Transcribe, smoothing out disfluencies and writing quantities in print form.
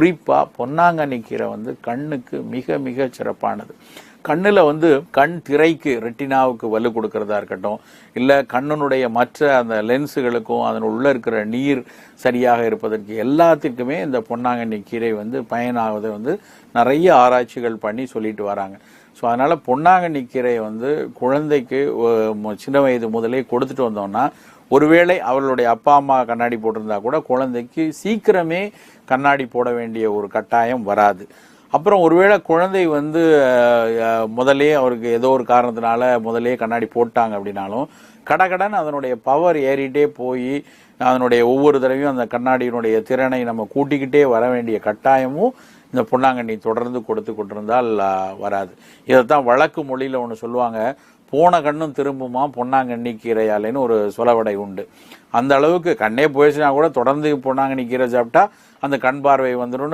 குறிப்பாக பொன்னாங்கண்ணி கீரை வந்து கண்ணுக்கு மிக மிக சிறப்பானது. கண்ணில் வந்து கண் திரைக்கு ரெட்டினாவுக்கு வலு கொடுக்கறதா இருக்கட்டும், இல்லை கண்ணினுடைய மற்ற அந்த லென்ஸுகளுக்கும் அதன் உள்ள இருக்கிற நீர் சரியாக இருப்பதற்கு எல்லாத்துக்குமே இந்த பொன்னாங்கண்ணி கீரை வந்து பயனாவதை வந்து நிறைய ஆராய்ச்சிகள் பண்ணி சொல்லிட்டு வராங்க. ஸோ அதனால் பொன்னாங்கண்ணி கீரையை வந்து குழந்தைக்கு சின்ன வயது முதலே கொடுத்துட்டு வந்தோம்னா, ஒருவேளை அவர்களுடைய அப்பா அம்மா கண்ணாடி போட்டிருந்தா கூட குழந்தைக்கு சீக்கிரமே கண்ணாடி போட வேண்டிய ஒரு கட்டாயம் வராது. அப்புறம் ஒருவேளை குழந்தை வந்து முதலே அவருக்கு ஏதோ ஒரு காரணத்தினால முதலே கண்ணாடி போட்டாங்க அப்படின்னாலும் கடகடன் அதனுடைய பவர் ஏறிட்டே போய் அதனுடைய ஒவ்வொரு தடவையும் அந்த கண்ணாடியினுடைய திறனை நம்ம கூட்டிக்கிட்டே வர வேண்டிய கட்டாயமும் இந்த பொன்னாங்கண்ணி தொடர்ந்து கொடுத்து கொண்டிருந்தால் வராது. இதைத்தான் வழக்கு மொழியில் ஒன்று சொல்லுவாங்க, போன கண்ணும் திரும்புமா பொன்னாங்கண்ணி கீரையாலேன்னு ஒரு சொலவடை உண்டு. அந்த அளவுக்கு கண்ணே போயிடுச்சுன்னா கூட தொடர்ந்து பொன்னாங்கண்ணி கீரை சாப்பிட்டா அந்த கண் பார்வை வந்துடும்.